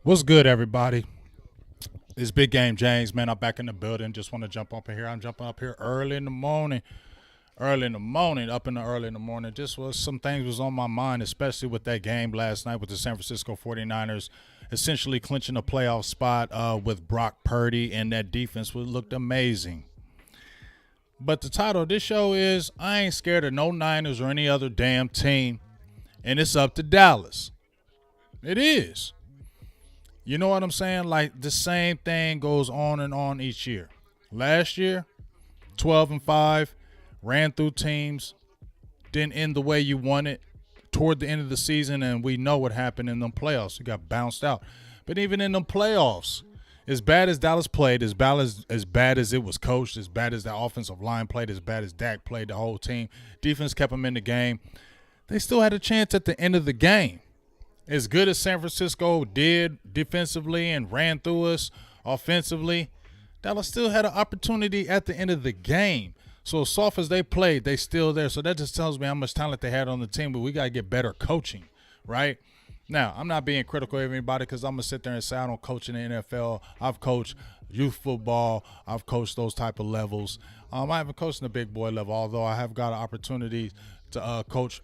What's good, everybody? It's Big Game James, man. I'm back in the building. Just want to jump up in here. I'm jumping up here early in the morning. Early in the morning. Just was some things was on my mind, especially with that game last night with the San Francisco 49ers essentially clinching a playoff spot with Brock Purdy, and that defense looked amazing. But the title of this show is I Ain't Scared of No Niners or Any Other Damn Team, and it's up to Dallas. It is. You know what I'm saying? Like, the same thing goes on and on each year. Last year, 12-5, ran through teams, didn't end the way you wanted toward the end of the season, and we know what happened in them playoffs. You got bounced out. But even in them playoffs, as bad as Dallas played, as bad as it was coached, as bad as the offensive line played, as bad as Dak played, the whole team, defense kept them in the game. They still had a chance at the end of the game. As good as San Francisco did defensively and ran through us offensively, Dallas still had an opportunity at the end of the game. So as soft as they played, they still there. So that just tells me how much talent they had on the team, but we got to get better coaching, right? Now, I'm not being critical of anybody because I'm going to sit there and say I don't coach in the NFL. I've coached youth football. I've coached those type of levels. I haven't coached in the big boy level, although I have got an opportunity to coach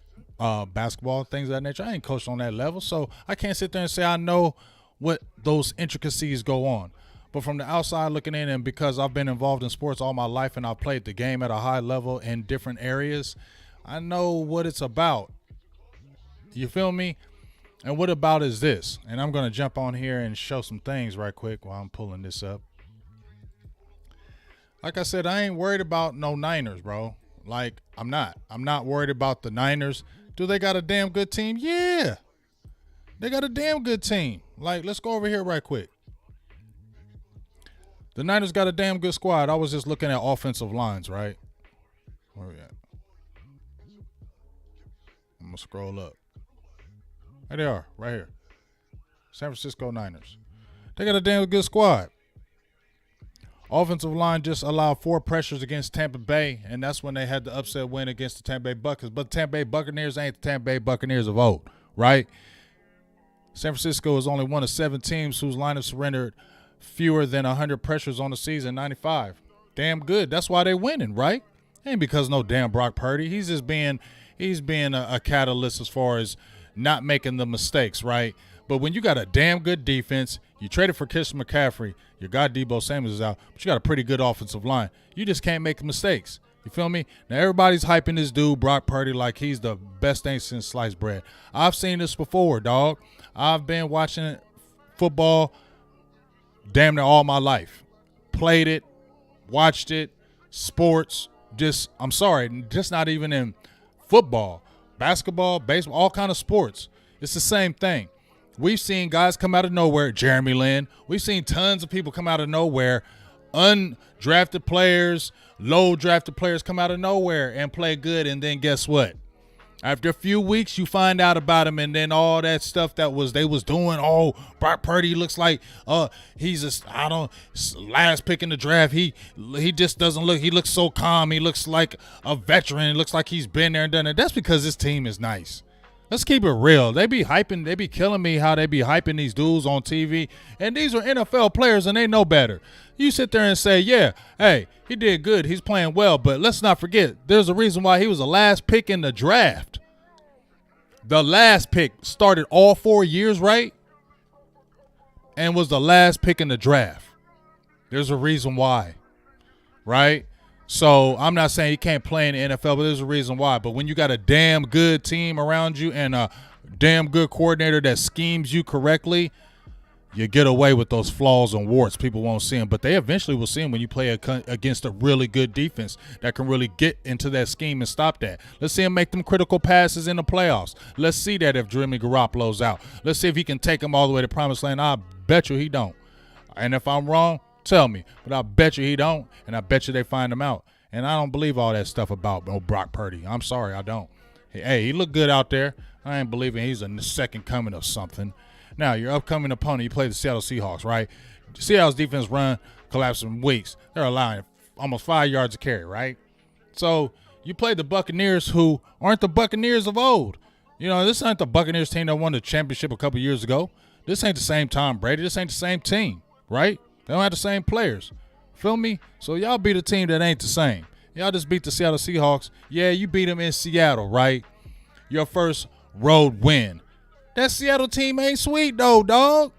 basketball, things of that nature. I ain't coached on that level, so I can't sit there and say I know what those intricacies go on. But from the outside looking in, and because I've been involved in sports all my life and I've played the game at a high level in different areas, I know what it's about. You feel me? And what about is this? And I'm going to jump on here and show some things right quick while I'm pulling this up. Like I said, I ain't worried about no Niners, bro. Like, I'm not. I'm not worried about the Niners. Do they got a damn good team? Yeah. They got a damn good team. Like, let's go over here right quick. The Niners got a damn good squad. I was just looking at offensive lines, right? Where we at? I'm going to scroll up. There they are, right here. San Francisco Niners. They got a damn good squad. Offensive line just allowed 4 pressures against Tampa Bay, and that's when they had the upset win against the Tampa Bay Buccaneers. But the Tampa Bay Buccaneers ain't the Tampa Bay Buccaneers of old, right? San Francisco is only one of 7 teams whose line have surrendered fewer than 100 pressures on the season, 95. Damn good. That's why they winning, right? Ain't because no damn Brock Purdy. He's being a catalyst as far as not making the mistakes, right? But when you got a damn good defense, you traded for Christian McCaffrey, your guy Debo Samuels is out, but you got a pretty good offensive line. You just can't make mistakes. You feel me? Now everybody's hyping this dude, Brock Purdy, like he's the best thing since sliced bread. I've seen this before, dog. I've been watching football damn near all my life. Played it, watched it, sports, just not even in football, basketball, baseball, all kind of sports. It's the same thing. We've seen guys come out of nowhere, Jeremy Lin. We've seen tons of people come out of nowhere, undrafted players, low drafted players come out of nowhere and play good, and then guess what? After a few weeks, you find out about him, and then all that stuff they was doing. Oh, Brock Purdy looks like he's last pick in the draft. He just doesn't look. He looks so calm. He looks like a veteran. It looks like he's been there and done it. That's because this team is nice. Let's keep it real. They be killing me how they be hyping these dudes on TV, and these are NFL players, and they know better. You sit there and say, yeah, hey, he did good. He's playing well, but let's not forget, there's a reason why he was the last pick in the draft. The last pick started all 4 years, right? And was the last pick in the draft. There's a reason why, right? So I'm not saying he can't play in the NFL, but there's a reason why. But when you got a damn good team around you and a damn good coordinator that schemes you correctly, you get away with those flaws and warts. People won't see them, but they eventually will see them when you play against a really good defense that can really get into that scheme and stop that. Let's see him make them critical passes in the playoffs. Let's see that if Jimmy Garoppolo's out. Let's see if he can take them all the way to promised land. I bet you he don't. And if I'm wrong, tell me. But I bet you he don't, and I bet you they find him out. And I don't believe all that stuff about Brock Purdy. I'm sorry, I don't. Hey, he looked good out there. I ain't believing he's a second coming of something. Now, your upcoming opponent, you play the Seattle Seahawks, right? Seattle's defense run collapsed in weeks. They're allowing almost 5 yards a carry, right? So you play the Buccaneers, who aren't the Buccaneers of old. You know, this ain't the Buccaneers team that won the championship a couple years ago. This ain't the same Tom Brady. This ain't the same team, right? They don't have the same players. Feel me? So y'all beat a team that ain't the same. Y'all just beat the Seattle Seahawks. Yeah, you beat them in Seattle, right? Your first road win. That Seattle team ain't sweet, though, dog.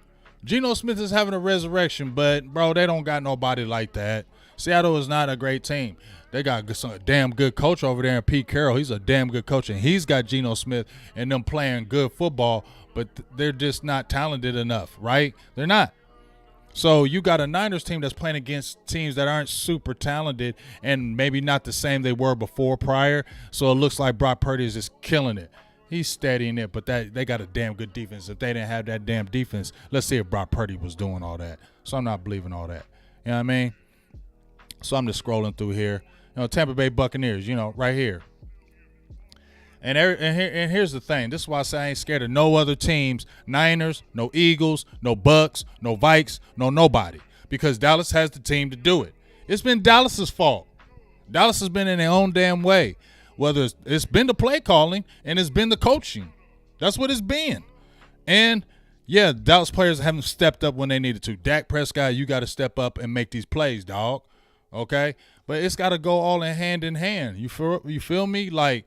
Geno Smith is having a resurrection, but, bro, they don't got nobody like that. Seattle is not a great team. They got a damn good coach over there in Pete Carroll. He's a damn good coach, and he's got Geno Smith and them playing good football, but they're just not talented enough, right? They're not. So you got a Niners team that's playing against teams that aren't super talented and maybe not the same they were before prior. So it looks like Brock Purdy is just killing it. He's steadying it, but they got a damn good defense. If they didn't have that damn defense, let's see if Brock Purdy was doing all that. So I'm not believing all that. You know what I mean? So I'm just scrolling through here. You know, Tampa Bay Buccaneers, you know, right here. And here's the thing. This is why I say I ain't scared of no other teams. Niners, no Eagles, no Bucks, no Vikes, no nobody. Because Dallas has the team to do it. It's been Dallas's fault. Dallas has been in their own damn way. Whether it's been the play calling and it's been the coaching. That's what it's been. And, yeah, Dallas players haven't stepped up when they needed to. Dak Prescott, you got to step up and make these plays, dog. Okay? But it's got to go all in hand. You feel me? Like,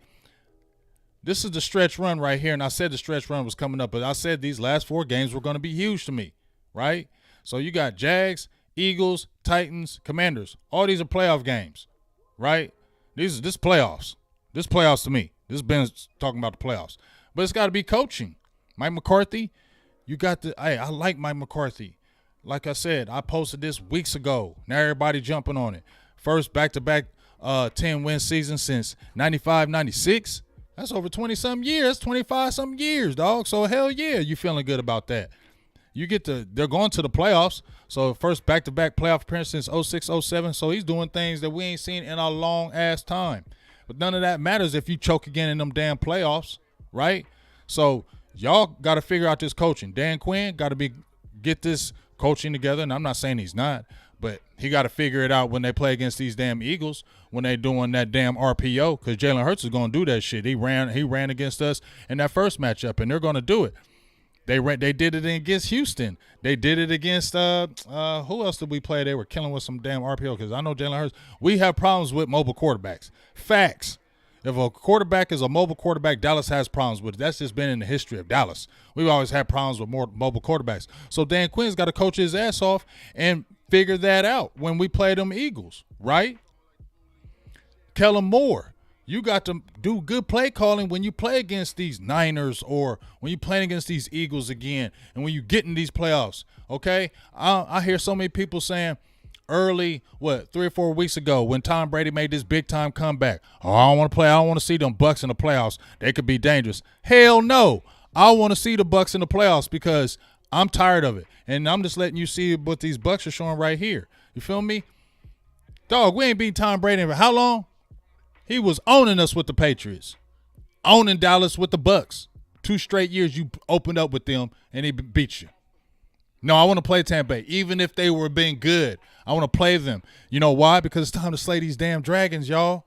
this is the stretch run right here, and I said the stretch run was coming up, but I said these last 4 games were going to be huge to me, right? So you got Jags, Eagles, Titans, Commanders. All these are playoff games, right? This playoffs. This playoffs to me. This has been talking about the playoffs. But it's got to be coaching. Mike McCarthy, I like Mike McCarthy. Like I said, I posted this weeks ago. Now everybody jumping on it. First back-to-back 10-win season since 95, 96. That's over 20-something years, 25-something years, dog. So, hell yeah, you feeling good about that. They're going to the playoffs. So, first back-to-back playoff appearance since 06, 07. So, he's doing things that we ain't seen in a long-ass time. But none of that matters if you choke again in them damn playoffs, right? So, y'all got to figure out this coaching. Dan Quinn got to get this coaching together, and I'm not saying he's not. But he got to figure it out when they play against these damn Eagles, when they doing that damn RPO, because Jalen Hurts is going to do that shit. He ran against us in that first matchup, and they're going to do it. They did it against Houston. They did it against who else did we play? They were killing with some damn RPO, because I know Jalen Hurts. We have problems with mobile quarterbacks. Facts. If a quarterback is a mobile quarterback, Dallas has problems with it. That's just been in the history of Dallas. We've always had problems with more mobile quarterbacks. So Dan Quinn's got to coach his ass off and figure that out when we play them Eagles, right? Kellen Moore, you got to do good play calling when you play against these Niners or when you play against these Eagles again and when you get in these playoffs, okay? I hear so many people saying early, 3 or 4 weeks ago when Tom Brady made this big-time comeback, oh, I don't want to play. I don't want to see them Bucks in the playoffs. They could be dangerous. Hell no. I want to see the Bucks in the playoffs because I'm tired of it. And I'm just letting you see what these Bucks are showing right here. You feel me? Dog, we ain't beating Tom Brady for how long? He was owning us with the Patriots. Owning Dallas with the Bucks. 2 straight years you opened up with them and he beat you. No, I want to play Tampa Bay. Even if they were being good, I want to play them. You know why? Because it's time to slay these damn dragons, y'all.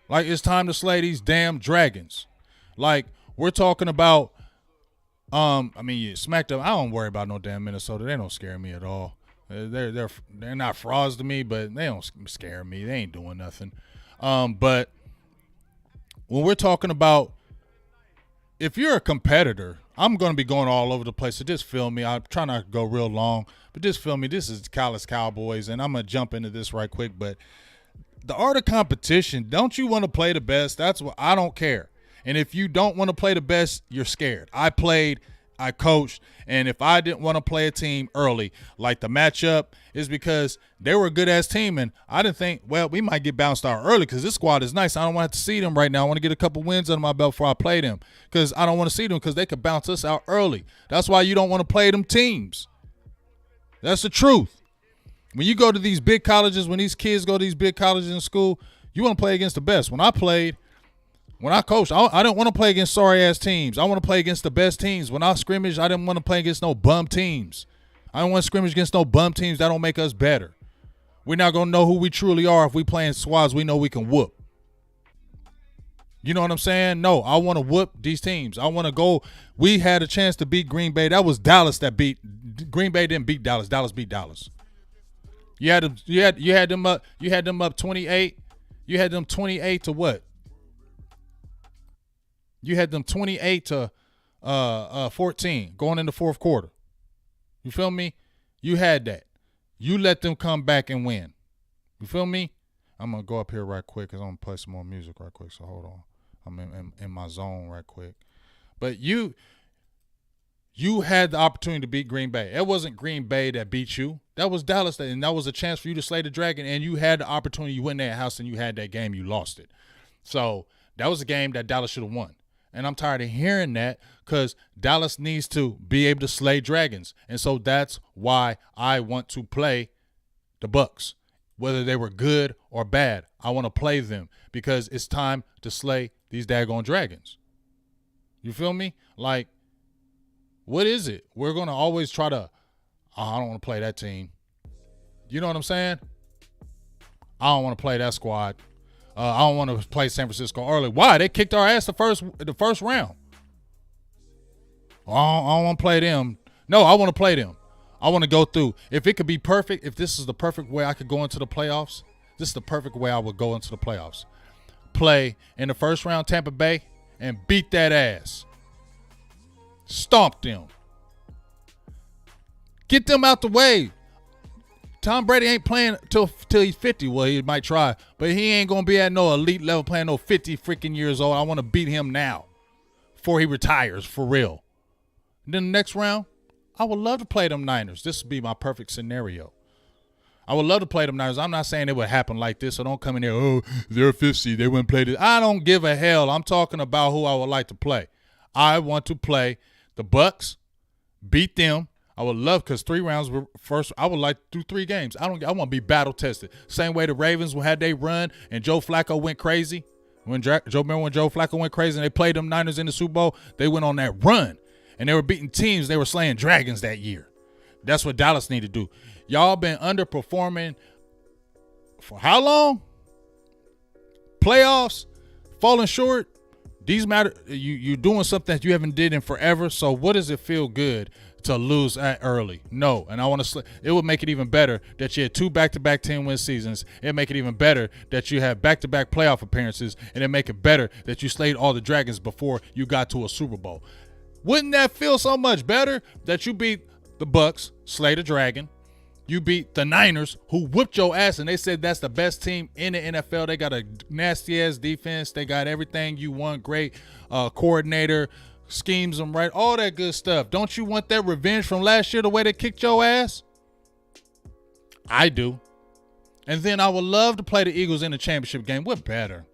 Like, it's time to slay these damn dragons. Like, we're talking about smacked up. I don't worry about no damn Minnesota. They don't scare me at all. They're not frauds to me, but they don't scare me. They ain't doing nothing. But when we're talking about, if you're a competitor, I'm going to be going all over the place. So just feel me. I'm trying not to go real long, but just feel me. This is Dallas Cowboys, and I'm going to jump into this right quick. But the art of competition, don't you want to play the best? That's what I don't care. And if you don't want to play the best, you're scared. I played, I coached, and if I didn't want to play a team early, like the matchup, is because they were a good-ass team, and I didn't think, well, we might get bounced out early because this squad is nice. I don't want to see them right now. I want to get a couple wins under my belt before I play them because I don't want to see them because they could bounce us out early. That's why you don't want to play them teams. That's the truth. When you go to these big colleges, when these kids go to these big colleges in school, you want to play against the best. When I coached, I didn't want to play against sorry-ass teams. I want to play against the best teams. When I scrimmaged, I didn't want to play against no bum teams. I don't want to scrimmage against no bum teams. That don't make us better. We're not going to know who we truly are if we playing squads we know we can whoop. You know what I'm saying? No, I want to whoop these teams. I want to go. We had a chance to beat Green Bay. That was Dallas that beat Green Bay. Didn't beat Dallas. Dallas beat Dallas. You had them. You had them up. You had them up 28. You had them 28 to what? You had them 28 to 14 going in the fourth quarter. You feel me? You had that. You let them come back and win. You feel me? I'm going to go up here right quick because I'm going to play some more music right quick. So hold on. I'm in my zone right quick. But you had the opportunity to beat Green Bay. It wasn't Green Bay that beat you. That was Dallas, and that was a chance for you to slay the dragon, and you had the opportunity. You went in that house, and you had that game. You lost it. So that was a game that Dallas should have won. And I'm tired of hearing that because Dallas needs to be able to slay dragons. And so that's why I want to play the Bucs. Whether they were good or bad, I want to play them because it's time to slay these daggone dragons. You feel me? Like, what is it? We're going to always try to, I don't want to play that team. You know what I'm saying? I don't want to play that squad. I don't want to play San Francisco early. Why? They kicked our ass the first round. I don't want to play them. No, I want to play them. I want to go through. If it could be perfect, if this is the perfect way I could go into the playoffs, this is the perfect way I would go into the playoffs. Play in the first round Tampa Bay and beat that ass. Stomp them. Get them out the way. Tom Brady ain't playing till he's 50. Well, he might try, but he ain't going to be at no elite level playing no 50 freaking years old. I want to beat him now before he retires for real. And then the next round, I would love to play them Niners. This would be my perfect scenario. I would love to play them Niners. I'm not saying it would happen like this, so don't come in there, oh, they're 50. They wouldn't play this. I don't give a hell. I'm talking about who I would like to play. I want to play the Bucs, beat them. I would love because 3 rounds were first. I would like to do 3 games. I want to be battle tested. Same way the Ravens had they run and Joe Flacco went crazy. Remember when Joe Flacco went crazy and they played them Niners in the Super Bowl? They went on that run and they were beating teams. They were slaying dragons that year. That's what Dallas need to do. Y'all been underperforming for how long? Playoffs, falling short. These matter. You're doing something that you haven't did in forever. So what does it feel good to lose early? No. And I want to. It would make it even better that you had 2 back-to-back 10-win seasons. It'd make it even better that you have back-to-back playoff appearances, and it'd make it better that you slayed all the dragons before you got to a Super Bowl. Wouldn't that feel so much better that you beat the Bucs, slay the dragon? You beat the Niners, who whooped your ass, and they said that's the best team in the NFL. They got a nasty-ass defense. They got everything you want. Great coordinator, schemes them right, all that good stuff. Don't you want that revenge from last year, the way they kicked your ass? I do. And then I would love to play the Eagles in the championship game. What better?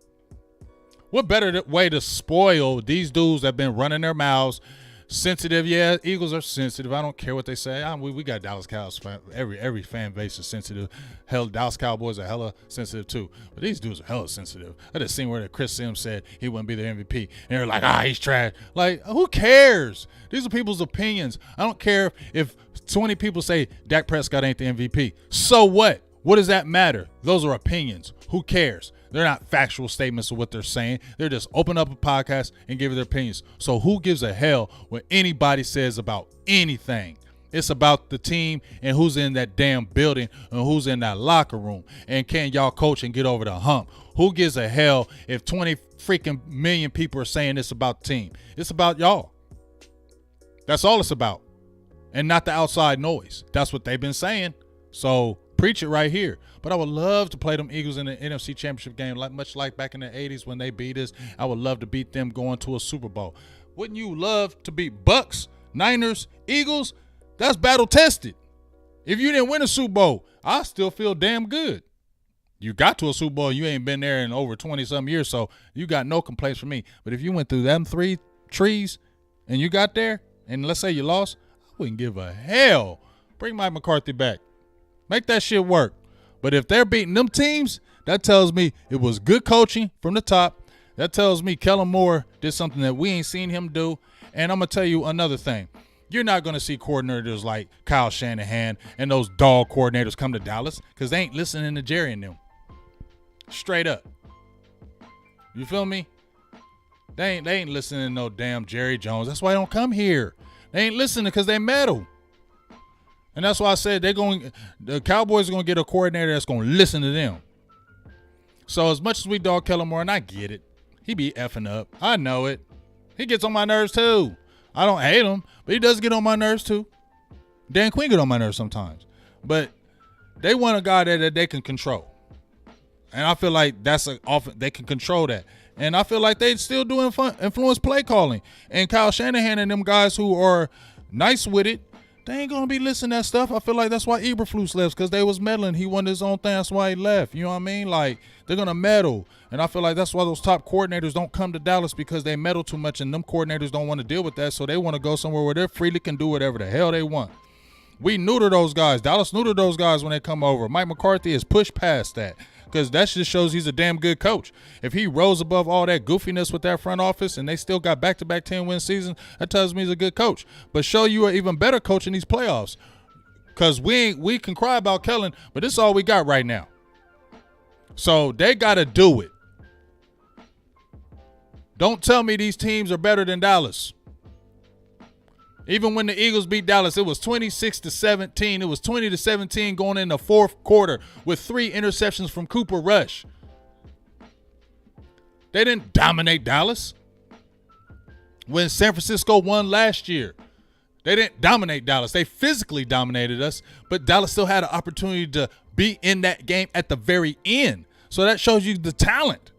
What better way to spoil these dudes that have been running their mouths? Sensitive, yeah. Eagles are sensitive. I don't care what they say. We got Dallas Cowboys. Every fan base is sensitive. Hell, Dallas Cowboys are hella sensitive too. But these dudes are hella sensitive. I just seen where Chris Sims said he wouldn't be the MVP, and they're like, he's trash. Like, who cares? These are people's opinions. I don't care if 20 people say Dak Prescott ain't the MVP. So what? What does that matter? Those are opinions. Who cares? They're not factual statements of what they're saying. They're just open up a podcast and give their opinions. So who gives a hell what anybody says about anything? It's about the team and who's in that damn building and who's in that locker room. And can y'all coach and get over the hump? Who gives a hell if 20 freaking million people are saying it's about the team? It's about y'all. That's all it's about. And not the outside noise. That's what they've been saying. So preach it right here. But I would love to play them Eagles in the NFC Championship game, much like back in the 80s when they beat us. I would love to beat them going to a Super Bowl. Wouldn't you love to beat Bucs, Niners, Eagles? That's battle tested. If you didn't win a Super Bowl, I still feel damn good. You got to a Super Bowl, you ain't been there in over 20-some years, so you got no complaints from me. But if you went through them 3 trees and you got there, and let's say you lost, I wouldn't give a hell. Bring Mike McCarthy back. Make that shit work. But if they're beating them teams, that tells me it was good coaching from the top. That tells me Kellen Moore did something that we ain't seen him do. And I'm going to tell you another thing. You're not going to see coordinators like Kyle Shanahan and those dog coordinators come to Dallas because they ain't listening to Jerry and them. Straight up. You feel me? They ain't listening to no damn Jerry Jones. That's why they don't come here. They ain't listening because they meddle. And that's why I said the Cowboys are going to get a coordinator that's going to listen to them. So as much as we dog Kellen Moore, and I get it, he be effing up. I know it. He gets on my nerves too. I don't hate him, but he does get on my nerves too. Dan Quinn get on my nerves sometimes. But they want a guy that they can control. And I feel like they can control that. And I feel like they still doing influence play calling. And Kyle Shanahan and them guys who are nice with it, they ain't going to be listening to that stuff. I feel like that's why Eberflus left, because they was meddling. He wanted his own thing. That's why he left. You know what I mean? Like, they're going to meddle. And I feel like that's why those top coordinators don't come to Dallas, because they meddle too much, and them coordinators don't want to deal with that. So they want to go somewhere where they freely can do whatever the hell they want. We neuter those guys. Dallas neuter those guys when they come over. Mike McCarthy has pushed past that, because that just shows he's a damn good coach. If he rose above all that goofiness with that front office and they still got back-to-back 10-win seasons, that tells me he's a good coach. But show you an even better coach in these playoffs, because we can cry about Kellen, but this is all we got right now. So they got to do it. Don't tell me these teams are better than Dallas. Even when the Eagles beat Dallas, it was 26-17. It was 20-17 going in the fourth quarter with 3 interceptions from Cooper Rush. They didn't dominate Dallas. When San Francisco won last year, they didn't dominate Dallas. They physically dominated us, but Dallas still had an opportunity to be in that game at the very end. So that shows you the talent.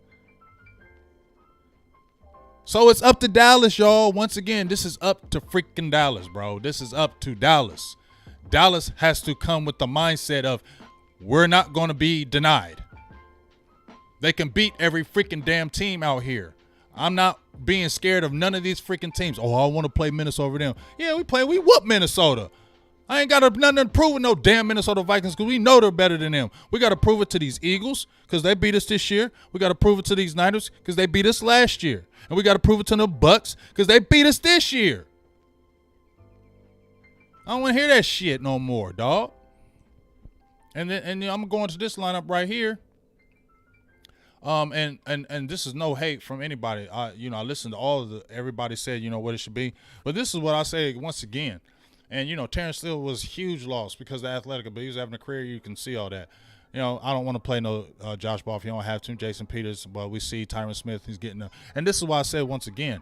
So it's up to Dallas, y'all. Once again, this is up to freaking Dallas, bro. This is up to Dallas. Dallas has to come with the mindset of, we're not going to be denied. They can beat every freaking damn team out here. I'm not being scared of none of these freaking teams. Oh, I want to play Minnesota over them. Yeah, we whoop Minnesota. I ain't got nothing to prove with no damn Minnesota Vikings, because we know they're better than them. We got to prove it to these Eagles, because they beat us this year. We got to prove it to these Niners, because they beat us last year. And we got to prove it to the Bucks, because they beat us this year. I don't want to hear that shit no more, dog. And I'm going to this lineup right here. And this is no hate from anybody. I listened to everybody said, what it should be. But this is what I say once again. And, Terrence Steele was a huge loss because of the athletic, but he was having a career. You can see all that. I don't want to play no Josh Ball if you don't have to. Jason Peters, but we see Tyron Smith. He's getting and this is why I said once again.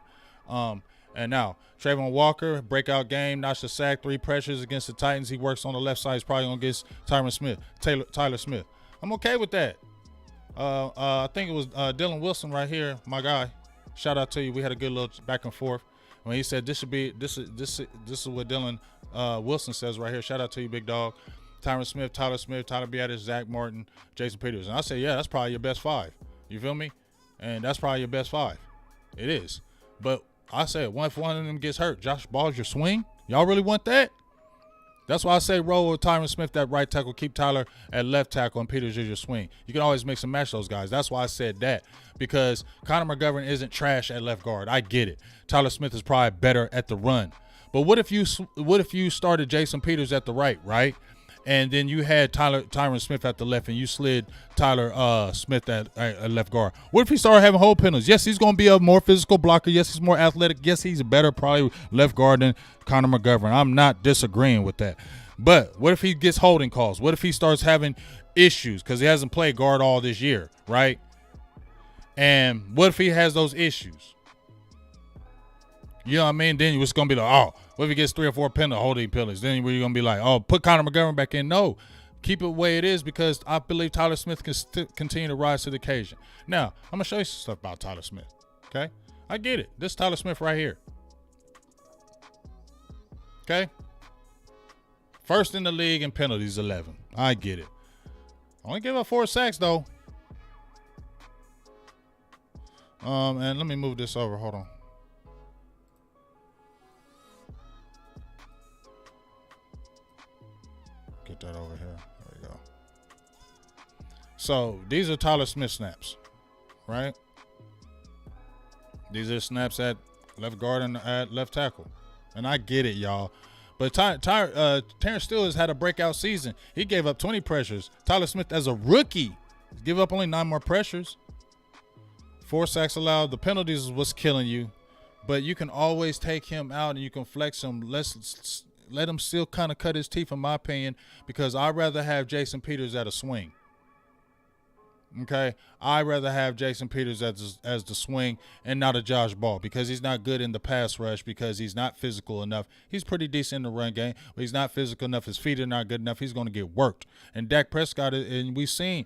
And now, Trayvon Walker, breakout game, notched a sack, 3 pressures against the Titans. He works on the left side. He's probably going to get Tyler Smith. I'm okay with that. I think it was Dylan Wilson right here, my guy. Shout out to you. We had a good little back and forth. When he said this is what Dylan Wilson says right here. Shout out to you, big dog. Tyron Smith, Tyler Biadasz, Zach Martin, Jason Peters. And I say, yeah, that's probably your best 5. You feel me? And that's probably your best 5. It is. But I say, what if one of them gets hurt? Josh Ball's your swing? Y'all really want that? That's why I say roll with Tyron Smith at right tackle, keep Tyler at left tackle, and Peters is your swing. You can always mix and match those guys. That's why I said that, because Connor McGovern isn't trash at left guard. I get it. Tyler Smith is probably better at the run. But what if you started Jason Peters at the right? And then you had Tyron Smith at the left, and you slid Tyler Smith at left guard. What if he started having hole penalties? Yes, he's going to be a more physical blocker. Yes, he's more athletic. Yes, he's a better probably left guard than Connor McGovern. I'm not disagreeing with that. But what if he gets holding calls? What if he starts having issues because he hasn't played guard all this year, right? And what if he has those issues? You know what I mean? Then you're just going to be like, oh, what if he gets 3 or 4 holding penalties? Then you're going to be like, oh, put Connor McGovern back in. No, keep it the way it is, because I believe Tyler Smith can continue to rise to the occasion. Now, I'm going to show you some stuff about Tyler Smith, okay? I get it. This is Tyler Smith right here. Okay? First in the league in penalties, 11. I get it. Only gave up 4 sacks, though. And let me move this over. Hold on. Get that over here. There we go. So these are Tyler Smith snaps, right? These are snaps at left guard and at left tackle. And I get it, y'all. But Terrence Steele has had a breakout season. He gave up 20 pressures. Tyler Smith, as a rookie, give up only 9 more pressures. 4 sacks allowed. The penalties is what's killing you, but you can always take him out and you can flex him. Let him still kind of cut his teeth, in my opinion, because I'd rather have Jason Peters at a swing. Okay, I'd rather have Jason Peters as the swing and not a Josh Ball, because he's not good in the pass rush, because he's not physical enough. He's pretty decent in the run game, but he's not physical enough. His feet are not good enough. He's going to get worked. And Dak Prescott, and we've seen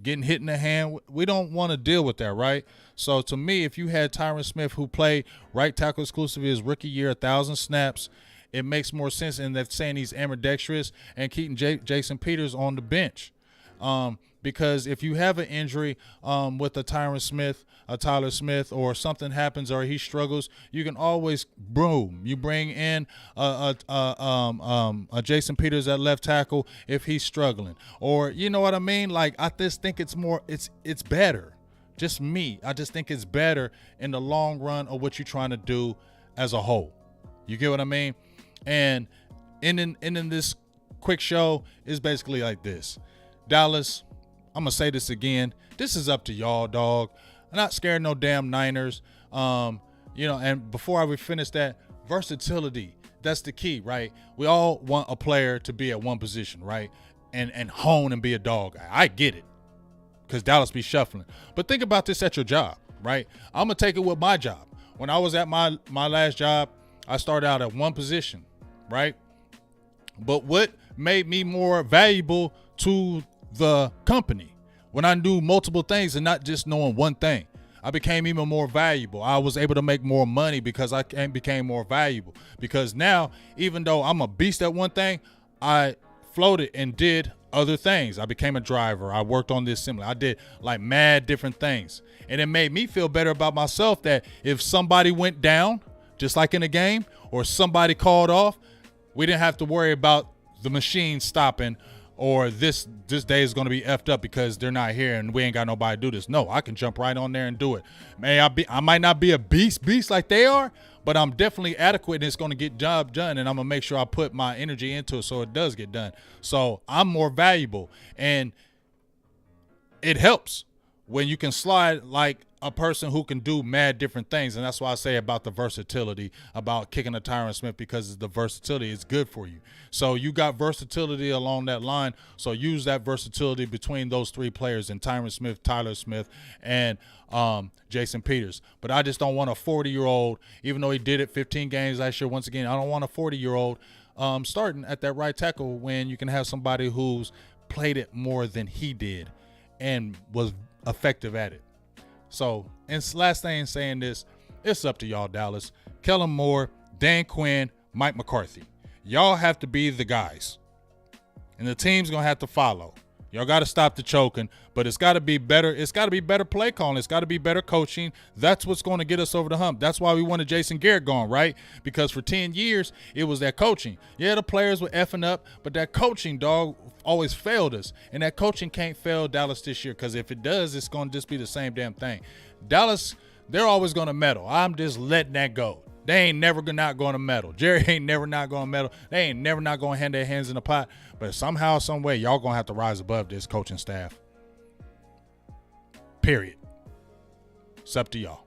getting hit in the hand. We don't want to deal with that, right? So to me, if you had Tyron Smith, who played right tackle exclusively his rookie year, 1,000 snaps, it makes more sense than that saying he's ambidextrous and keeping Jason Peters on the bench. Because if you have an injury with a Tyron Smith, a Tyler Smith, or something happens or he struggles, you can always you bring in a Jason Peters at left tackle if he's struggling, or you know what I mean. Like, I just think it's better. Just me, I just think it's better in the long run of what you're trying to do as a whole. You get what I mean? And in this quick show is basically like this. Dallas, I'm going to say this again. This is up to y'all, dog. I'm not scared of no damn Niners. And before I finish that, versatility, that's the key, right? We all want a player to be at one position, right? And hone and be a dog. I get it, because Dallas be shuffling. But think about this at your job, right? I'm going to take it with my job. When I was at my last job, I started out at one position, right? But what made me more valuable to the company, when I knew multiple things and not just knowing one thing, I became even more valuable. I was able to make more money because I became more valuable. Because now, even though I'm a beast at one thing, I floated and did other things. I became a driver. I worked on this assembly. I did like mad different things. And it made me feel better about myself that if somebody went down, just like in a game, or somebody called off, we didn't have to worry about the machine stopping, or this day is going to be effed up because they're not here and we ain't got nobody to do this. No, I can jump right on there and do it. I might not be a beast like they are, but I'm definitely adequate and it's going to get job done, and I'm going to make sure I put my energy into it so it does get done. So I'm more valuable, and it helps when you can slide like a person who can do mad different things. And that's why I say about the versatility, about kicking a Tyron Smith, because the versatility is good for you. So you got versatility along that line. So use that versatility between those three players, and Tyron Smith, Tyler Smith, and Jason Peters. But I just don't want a 40-year-old, even though he did it 15 games last year. Once again, I don't want a 40-year-old starting at that right tackle when you can have somebody who's played it more than he did and was effective at it. So, and last thing saying this, it's up to y'all, Dallas. Kellen Moore, Dan Quinn, Mike McCarthy. Y'all have to be the guys. And the team's going to have to follow. Y'all got to stop the choking, but it's got to be better. It's got to be better play calling. It's got to be better coaching. That's what's going to get us over the hump. That's why we wanted Jason Garrett gone, right? Because for 10 years, it was that coaching. Yeah, the players were effing up, but that coaching, dog, always failed us. And that coaching can't fail Dallas this year, because if it does, it's going to just be the same damn thing. Dallas, they're always going to meddle. I'm just letting that go. They ain't never not going to meddle. Jerry ain't never not going to meddle. They ain't never not going to hand their hands in the pot. But somehow, some way, y'all going to have to rise above this coaching staff. Period. It's up to y'all.